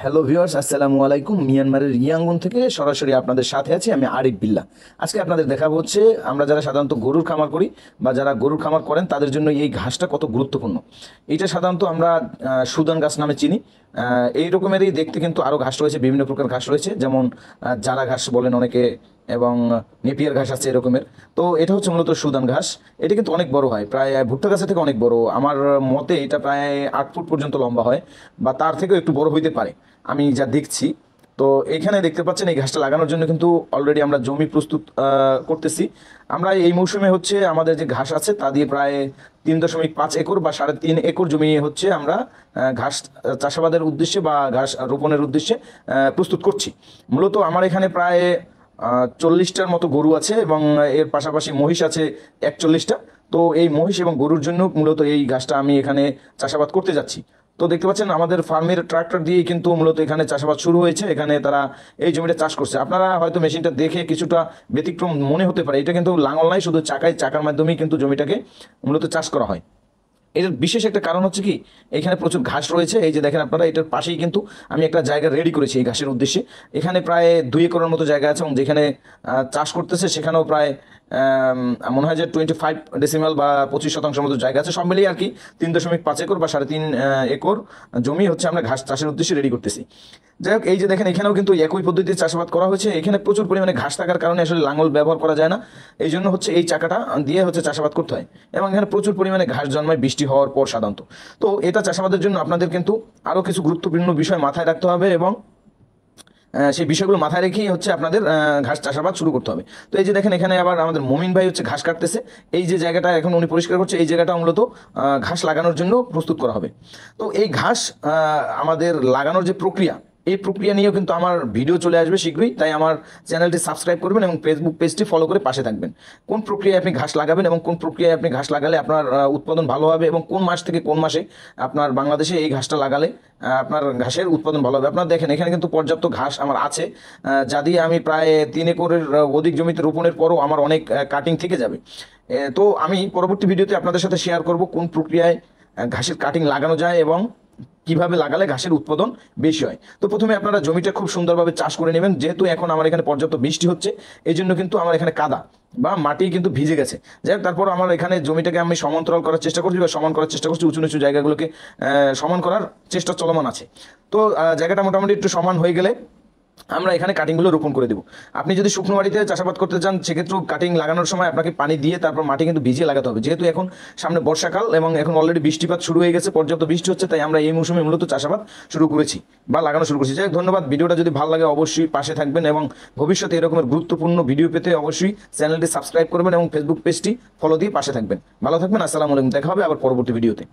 Hello viewers, আসসালামু আলাইকুম। মিয়ানমারের ইয়াঙ্গুন থেকে সরাসরি আপনাদের সাথে আছি আমি আরিফ বিল্লাহ। আজকে আপনাদের দেখাবো হচ্ছে আমরা যারা সাধারণত গরুর খামার করি বা যারা গরুর খামার করেন তাদের জন্য এই ঘাসটা কত গুরুত্বপূর্ণ। এটা সাধারণত আমরা সুদান ঘাস নামে চিনি। এই রকমেরই দেখতে কিন্তু আরও ঘাস রয়েছে, বিভিন্ন প্রকার ঘাস রয়েছে, যেমন জারা ঘাস বলেন অনেকে, এবং নেপিয়ার ঘাস আছে এরকমের। তো এটা হচ্ছে মূলত সুদান ঘাস। এটা কিন্তু অনেক বড় হয়, প্রায় ভুট্টা গাছের থেকে অনেক বড়। আমার মতে এটা প্রায় 8 ফুট পর্যন্ত লম্বা হয়, বা তার থেকেও একটু বড় হইতে পারে আমি যা দেখছি। তো এখানে দেখতে পাচ্ছেন এই ঘাসটা লাগানোর জন্য কিন্তু অলরেডি আমরা জমি প্রস্তুত করতেছি। আমরা এই মৌসুমে হচ্ছে আমাদের যে ঘাস আছে তা দিয়ে প্রায় 3.5 একর বা 3.5 একর জমি হচ্ছে আমরা ঘাস চাষাবাদের উদ্দেশ্যে বা ঘাস রোপণের উদ্দেশ্যে প্রস্তুত করছি। মূলত আমার এখানে প্রায় 40টার মতো গরু আছে, এবং এর পাশাপাশি মহিষ আছে 41টা। তো এই মহিষ এবং গরুর জন্য মূলত এই ঘাসটা আমি এখানে চাষাবাদ করতে যাচ্ছি। তো দেখতে পাচ্ছেন আমাদের ফার্মের ট্রাক্টর দিয়েই কিন্তু মূলত এখানে চাষাবাদ শুরু হয়েছে। এখানে তারা এই জমিটা চাষ করছে। আপনারা হয়তো মেশিনটা দেখে কিছুটা ব্যতিক্রম মনে হতে পারে, এটা কিন্তু লাঙল নাই, শুধু চাকার মাধ্যমেই কিন্তু জমিটাকে মূলত চাষ করা হয়। এর বিশেষ একটা কারণ হচ্ছে কি, এখানে প্রচুর ঘাস রয়েছে। এই যে দেখেন আপনারা, এটার পাশেই কিন্তু আমি একটা জায়গা রেডি করেছি এই ঘাসের উদ্দেশ্যে। এখানে প্রায় 2 একরের মতো জায়গা আছে, এবং যেখানে চাষ করতেছে সেখানেও প্রায় মনে হয় যে 25 ডেসিমাল বা 25% মতো জায়গা আছে। সব মিলিয়ে আর কি 3.5 একর বা 3.5 একর জমি হচ্ছে আমরা ঘাস চাষের উদ্দেশ্যে রেডি করতেছি। যাই হোক, এই যে দেখেন এখানেও কিন্তু একই পদ্ধতিতে চাষাবাদ করা হয়েছে। এখানে প্রচুর পরিমাণে ঘাস থাকার কারণে আসলে লাঙল ব্যবহার করা যায় না, এই জন্য হচ্ছে এই চাকাটা দিয়ে হচ্ছে চাষাবাদ করতে হয়। এবং এখানে প্রচুর পরিমাণে ঘাস জন্মায় বৃষ্টি হওয়ার পর সাধারণত। তো এটা চাষাবাদের জন্য আপনাদের কিন্তু আরও কিছু গুরুত্বপূর্ণ বিষয় মাথায় রাখতে হবে, এবং সেই বিষয়গুলো মাথায় রেখেই হচ্ছে আপনাদের ঘাস চাষাবাদ শুরু করতে হবে। তো এই যে দেখেন এখানে আবার আমাদের মমিন ভাই হচ্ছে ঘাস কাটতেছে। এই যে জায়গাটা এখন উনি পরিষ্কার করছে, এই জায়গাটা মূলত ঘাস লাগানোর জন্য প্রস্তুত করা হবে। তো এই ঘাস আমাদের লাগানোর যে প্রক্রিয়া, এই প্রক্রিয়া নিয়েও কিন্তু আমার ভিডিও চলে আসবে শীঘ্রই। তাই আমার চ্যানেলটি সাবস্ক্রাইব করবেন এবং ফেসবুক পেজটি ফলো করে পাশে থাকবেন। কোন প্রক্রিয়ায় আপনি ঘাস লাগাবেন এবং কোন প্রক্রিয়ায় আপনি ঘাস লাগালে আপনার উৎপাদন ভালো হবে, এবং কোন মাস থেকে কোন মাসে আপনার বাংলাদেশে এই ঘাসটা লাগালে আপনার ঘাসের উৎপাদন ভালো হবে। আপনারা দেখেন এখানে কিন্তু পর্যাপ্ত ঘাস আমার আছে, যা দিয়ে আমি প্রায় 3 একরের অধিক জমিতে রোপণের পরও আমার অনেক কাটিং থেকে যাবে। তো আমি পরবর্তী ভিডিওতে আপনাদের সাথে শেয়ার করব কোন প্রক্রিয়ায় ঘাসের কাটিং লাগানো যায় এবং কিভাবে লাগালে ঘাসের উৎপাদন বেশি হয়। তো প্রথমে আপনারা জমিটা খুব সুন্দরভাবে চাষ করে নেবেন। যেহেতু এখন আমার এখানে পর্যাপ্ত বৃষ্টি হচ্ছে, এই জন্য কিন্তু আমার এখানে কাদা বা মাটি কিন্তু ভিজে গেছে। যাই হোক, তারপর আমার এখানে জমিটাকে আমি সমান্তরাল করার চেষ্টা করছি বা সমান করার চেষ্টা করছি, উঁচু নিচু জায়গাগুলোকে সমান করার চেষ্টা চলমান আছে। তো জায়গাটা মোটামুটি একটু সমান হয়ে গেলে আমরা এখানে কাটিংগুলো রোপণ করে দেবো। আপনি যদি শুকনো মাটিতে চাষাবাদ করতে চান, সেক্ষেত্রে কাটিং লাগানোর সময় আপনাকে পানি দিয়ে তারপর মাটি কিন্তু ভিজিয়ে লাগাতে হবে। যেহেতু এখন সামনে বর্ষাকাল এবং এখন অলরেডি বৃষ্টিপাত শুরু হয়ে গেছে, পর্যাপ্ত বৃষ্টি হচ্ছে, তাই আমরা এই মৌসুমে মূলত চাষাবাদ শুরু করেছি বা লাগানো শুরু করেছি। যাই হোক, ধন্যবাদ। ভিডিওটা যদি ভালো লাগে অবশ্যই পাশে থাকবেন, এবং ভবিষ্যতে এরকমের গুরুত্বপূর্ণ ভিডিও পেতে অবশ্যই চ্যানেলটি সাবস্ক্রাইব করবেন এবং ফেসবুক পেজটি ফলো দিয়ে পাশে থাকবেন। ভালো থাকবেন। আসসালামু আলাইকুম। দেখা হবে আবার পরবর্তী ভিডিওতে।